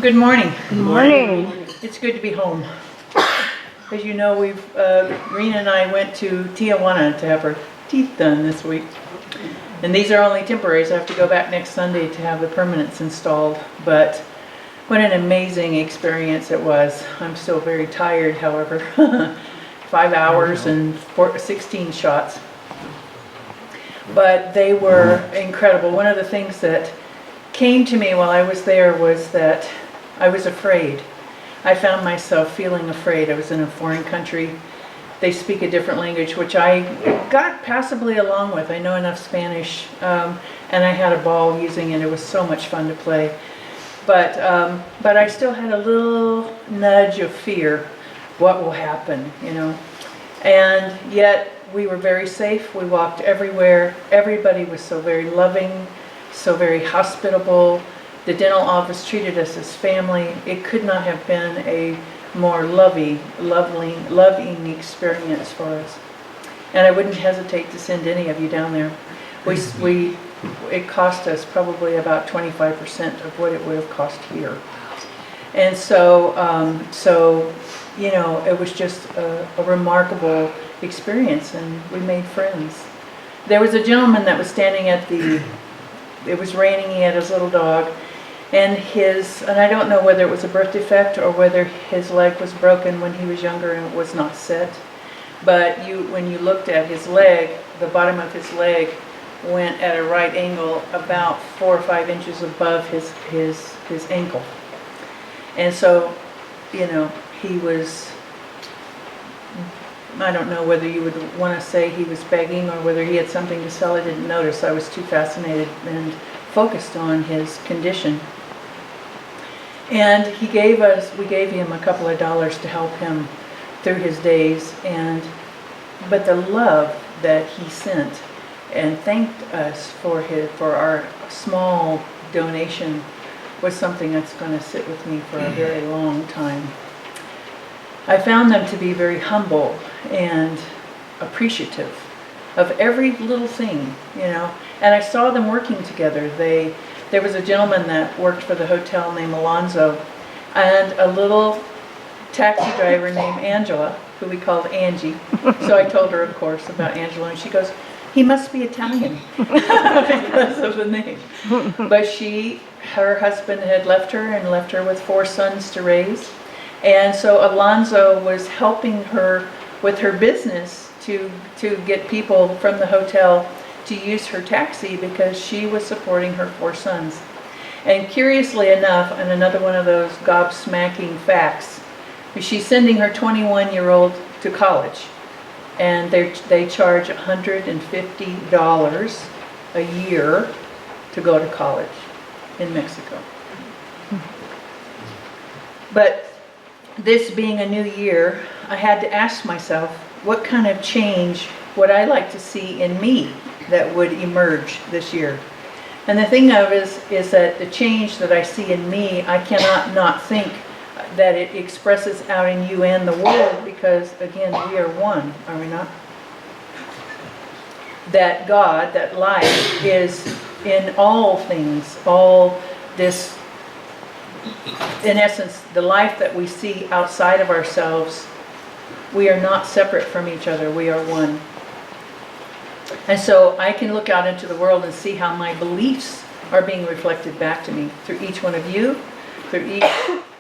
Good morning. Good morning. It's good to be home. As you know, Rena and I went to Tijuana to have her teeth done this week. And these are only temporaries. I have to go back next Sunday to have the permanents installed. But what an amazing experience it was. I'm still very tired, however. 5 hours and 16 shots. But they were incredible. One of the things that came to me while I was there was that I was afraid. I found myself feeling afraid. I was in a foreign country. They speak a different language, which I got passably along with. I know enough Spanish, and I had a ball using it. It was so much fun to play. But I still had a little nudge of fear. What will happen, you know? And yet we were very safe. We walked everywhere. Everybody was so very loving, so very hospitable. The dental office treated us as family. It could not have been a more loving experience for us. And I wouldn't hesitate to send any of you down there. It cost us probably about 25% of what it would have cost here. And so you know, it was just a remarkable experience, and we made friends. There was a gentleman that was standing at it was raining, he had his little dog, and I don't know whether it was a birth defect or whether his leg was broken when he was younger and it was not set. But when you looked at his leg, the bottom of his leg went at a right angle about 4 or 5 inches above his ankle. And so, you know, he was, I don't know whether you would want to say he was begging or whether he had something to sell. I didn't notice. I was too fascinated and focused on his condition. And we gave him a couple of dollars to help him through his days. But the love that he sent and thanked us for our small donation was something that's going to sit with me for a very long time. I found them to be very humble and appreciative of every little thing, you know. And I saw them working together. There was a gentleman that worked for the hotel named Alonzo, and a little taxi driver named Angela, who we called Angie. So I told her, of course, about Angela, and she goes, "He must be Italian," because of the name. But her husband had left her with 4 sons to raise. And so Alonzo was helping her with her business to get people from the hotel to use her taxi because she was supporting her 4 sons. And curiously enough, and another one of those gobsmacking facts, she's sending her 21-year-old to college. And they charge $150 a year to go to college in Mexico. But this being a new year, I had to ask myself, what kind of change would I like to see in me that would emerge this year? And the thing of it is that the change that I see in me, I cannot not think that it expresses out in you and the world, because again, we are one, are we not? That God, that life is in all things, all this, in essence, the life that we see outside of ourselves, we are not separate from each other, we are one. And so I can look out into the world and see how my beliefs are being reflected back to me through each one of you, through each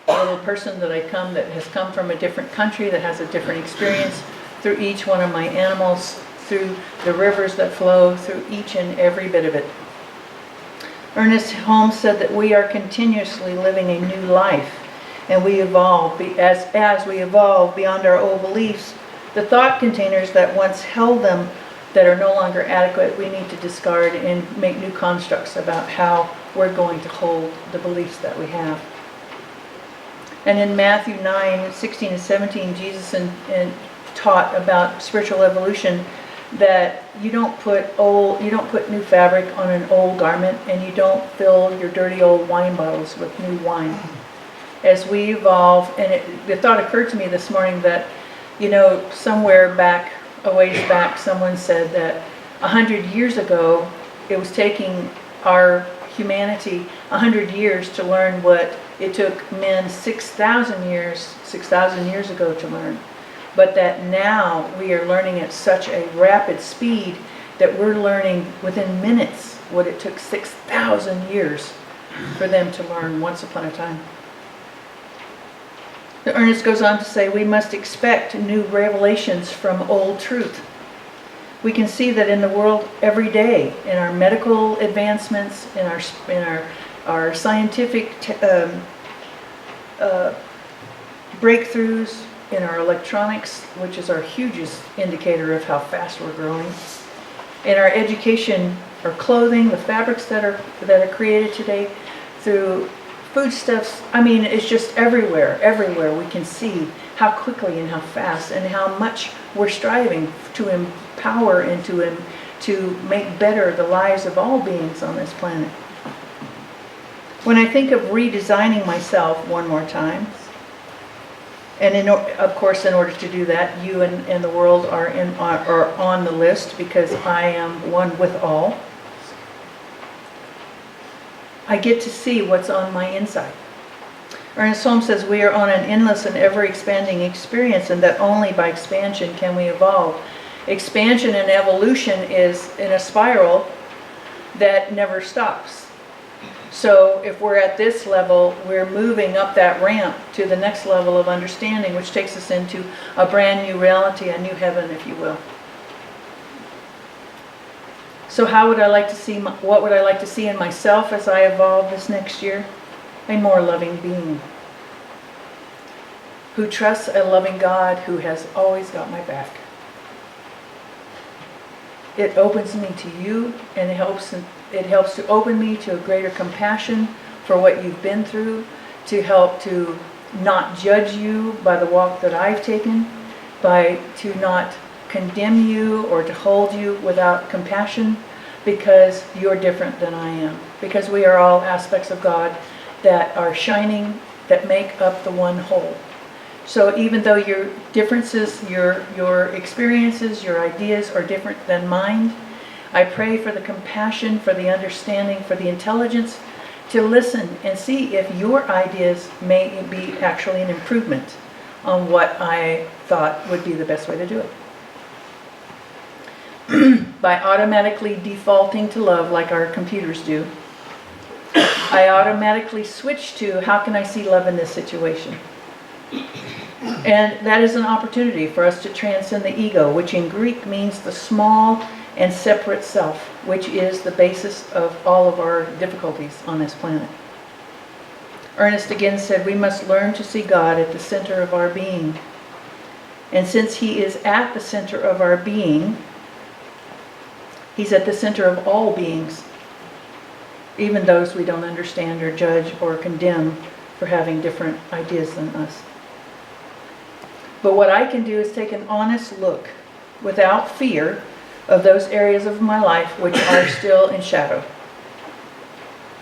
little person that has come from a different country, that has a different experience, through each one of my animals, through the rivers that flow, through each and every bit of it. Ernest Holmes said that we are continuously living a new life, and we evolve. As we evolve beyond our old beliefs, the thought containers that once held them that are no longer adequate, we need to discard and make new constructs about how we're going to hold the beliefs that we have. And in Matthew 9:16 and 17, Jesus taught about spiritual evolution, that you don't put new fabric on an old garment, and you don't fill your dirty old wine bottles with new wine. As we evolve, and the thought occurred to me this morning that, you know, somewhere back, a ways back, someone said that 100 years ago, it was taking our humanity 100 years to learn what it took men 6,000 years ago to learn. But that now we are learning at such a rapid speed that we're learning within minutes what it took 6,000 years for them to learn once upon a time. Ernest goes on to say, we must expect new revelations from old truth. We can see that in the world every day, in our medical advancements, in our scientific breakthroughs, in our electronics, which is our hugest indicator of how fast we're growing, in our education, our clothing, the fabrics that are created today, through foodstuffs. I mean, it's just everywhere we can see how quickly and how fast and how much we're striving to empower and to make better the lives of all beings on this planet. When I think of redesigning myself one more time, and of course, in order to do that, you and the world are on the list, because I am one with all. I get to see what's on my inside. Ernest Holmes says we are on an endless and ever-expanding experience, and that only by expansion can we evolve. Expansion and evolution is in a spiral that never stops. So if we're at this level, we're moving up that ramp to the next level of understanding, which takes us into a brand new reality, a new heaven, if you will. So how would I like to see, what would I like to see in myself as I evolve this next year? A more loving being, who trusts a loving God who has always got my back. It opens me to you, and it helps to open me to a greater compassion for what you've been through, to help to not judge you by the walk that I've taken, to not condemn you or to hold you without compassion, because you're different than I am. Because we are all aspects of God that are shining, that make up the one whole. So even though your differences, your experiences, your ideas are different than mine, I pray for the compassion, for the understanding, for the intelligence to listen and see if your ideas may be actually an improvement on what I thought would be the best way to do it. By automatically defaulting to love like our computers do, I automatically switch to how can I see love in this situation? And that is an opportunity for us to transcend the ego, which in Greek means the small and separate self, which is the basis of all of our difficulties on this planet. Ernest again said, we must learn to see God at the center of our being. And since He is at the center of our being, He's at the center of all beings, even those we don't understand or judge or condemn for having different ideas than us. But what I can do is take an honest look, without fear, of those areas of my life which are still in shadow.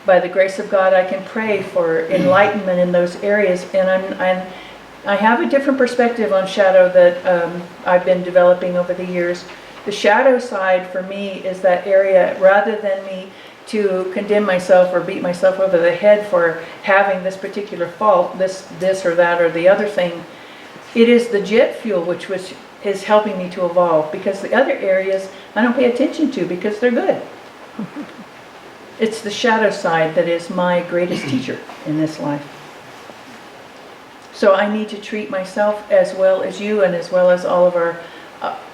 By the grace of God, I can pray for enlightenment in those areas, and I have a different perspective on shadow that I've been developing over the years. The shadow side for me is that area, rather than me to condemn myself or beat myself over the head for having this particular fault, this or that or the other thing. It is the jet fuel which is helping me to evolve, because the other areas I don't pay attention to because they're good. It's the shadow side that is my greatest teacher in this life. So I need to treat myself as well as you, and as well as all of our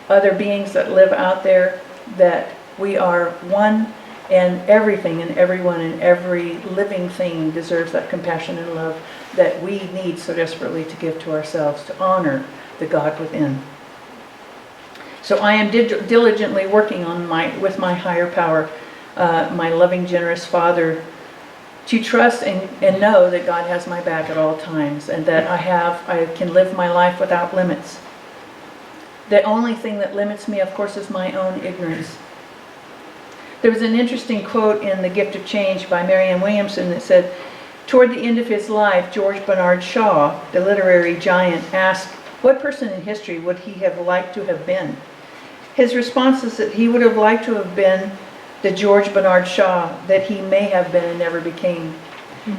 other beings that live out there, that we are one, and everything and everyone and every living thing deserves that compassion and love that we need so desperately to give to ourselves, to honor the God within. So I am diligently working on with my higher power, my loving, generous Father, to trust and know that God has my back at all times, and that I can live my life without limits. The only thing that limits me, of course, is my own ignorance. There was an interesting quote in The Gift of Change by Marianne Williamson that said, toward the end of his life, George Bernard Shaw, the literary giant, asked, what person in history would he have liked to have been? His response is that he would have liked to have been the George Bernard Shaw that he may have been and never became.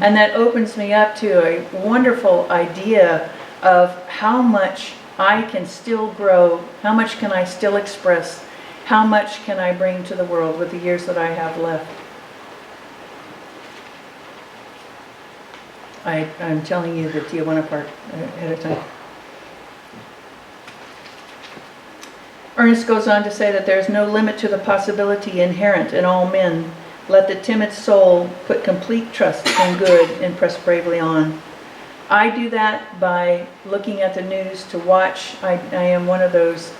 And that opens me up to a wonderful idea of how much I can still grow, how much can I still express, how much can I bring to the world with the years that I have left. I'm telling you the Tijuana part ahead of time. Ernest goes on to say that there is no limit to the possibility inherent in all men. Let the timid soul put complete trust in good and press bravely on. I do that by looking at the news to watch. I am one of those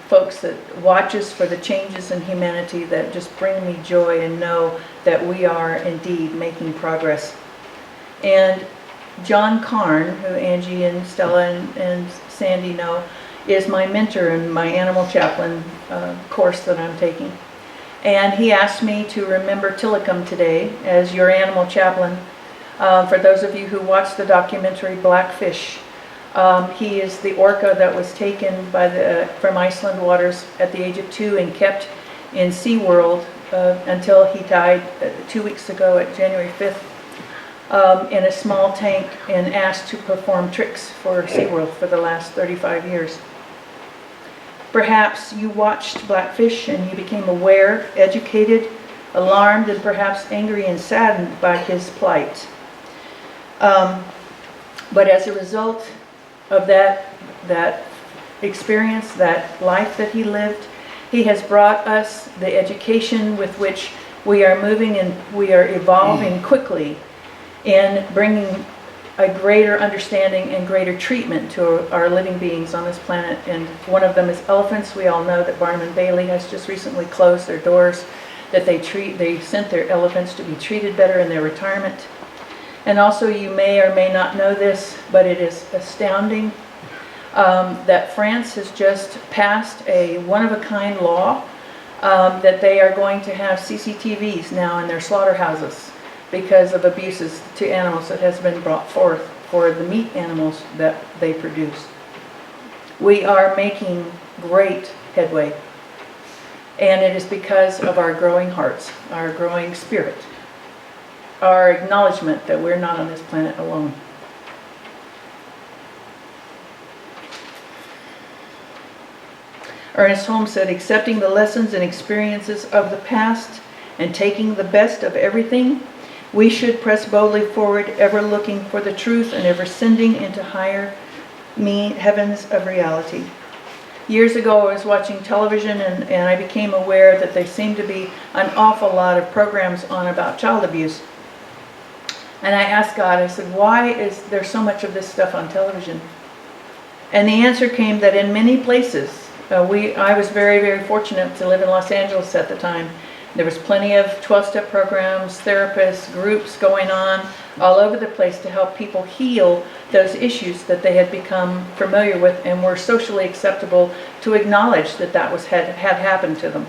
folks that watches for the changes in humanity that just bring me joy and know that we are indeed making progress. And John Carn, who Angie and Stella and Sandy know, is my mentor in my animal chaplain course that I'm taking. And he asked me to remember Tilikum today as your animal chaplain. For those of you who watched the documentary Blackfish, he is the orca that was taken from Iceland waters at the age of 2 and kept in SeaWorld until he died 2 weeks ago at January 5th. In a small tank and asked to perform tricks for SeaWorld for the last 35 years. Perhaps you watched Blackfish and you became aware, educated, alarmed, and perhaps angry and saddened by his plight. But as a result of that experience, that life that he lived, he has brought us the education with which we are moving and we are evolving quickly in bringing a greater understanding and greater treatment to our living beings on this planet. And one of them is elephants. We all know that Barnum and Bailey has just recently closed their doors, that they sent their elephants to be treated better in their retirement. And also, you may or may not know this, but it is astounding that France has just passed a one-of-a-kind law that they are going to have CCTVs now in their slaughterhouses because of abuses to animals that has been brought forth for the meat animals that they produce. We are making great headway, and it is because of our growing hearts, our growing spirit, our acknowledgement that we're not on this planet alone. Ernest Holmes said, accepting the lessons and experiences of the past and taking the best of everything, we should press boldly forward, ever looking for the truth and ever ascending into higher heavens of reality. Years ago, I was watching television and I became aware that there seemed to be an awful lot of programs on about child abuse. And I asked God, I said, why is there so much of this stuff on television? And the answer came that in many places, I was very, very fortunate to live in Los Angeles at the time. There was plenty of 12-step programs, therapists, groups going on all over the place to help people heal those issues that they had become familiar with and were socially acceptable to acknowledge that had happened to them.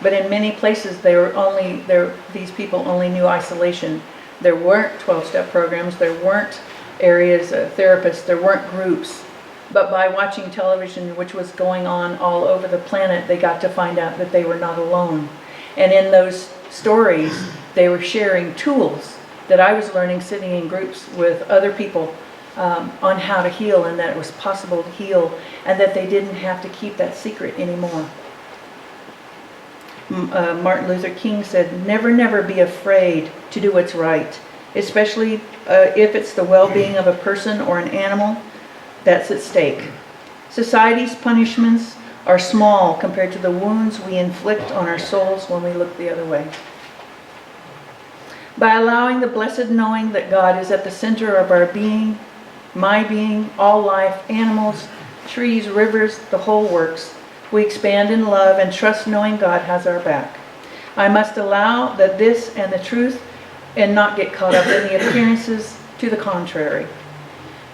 But in many places, these people only knew isolation. There weren't 12-step programs, there weren't areas of therapists, there weren't groups. But by watching television, which was going on all over the planet, they got to find out that they were not alone. And in those stories, they were sharing tools that I was learning sitting in groups with other people on how to heal, and that it was possible to heal, and that they didn't have to keep that secret anymore. Martin Luther King said, never be afraid to do what's right, especially if it's the well-being of a person or an animal that's at stake. Society's punishments are small compared to the wounds we inflict on our souls when we look the other way. By allowing the blessed knowing that God is at the center of our being, my being, all life, animals, trees, rivers, the whole works, we expand in love and trust knowing God has our back. I must allow that this and the truth and not get caught up in the appearances to the contrary.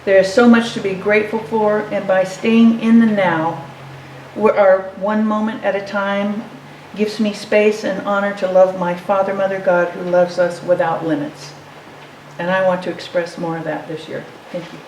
There is so much to be grateful for, and by staying in the now, our one moment at a time, gives me space and honor to love my Father, Mother, God, who loves us without limits. And I want to express more of that this year. Thank you.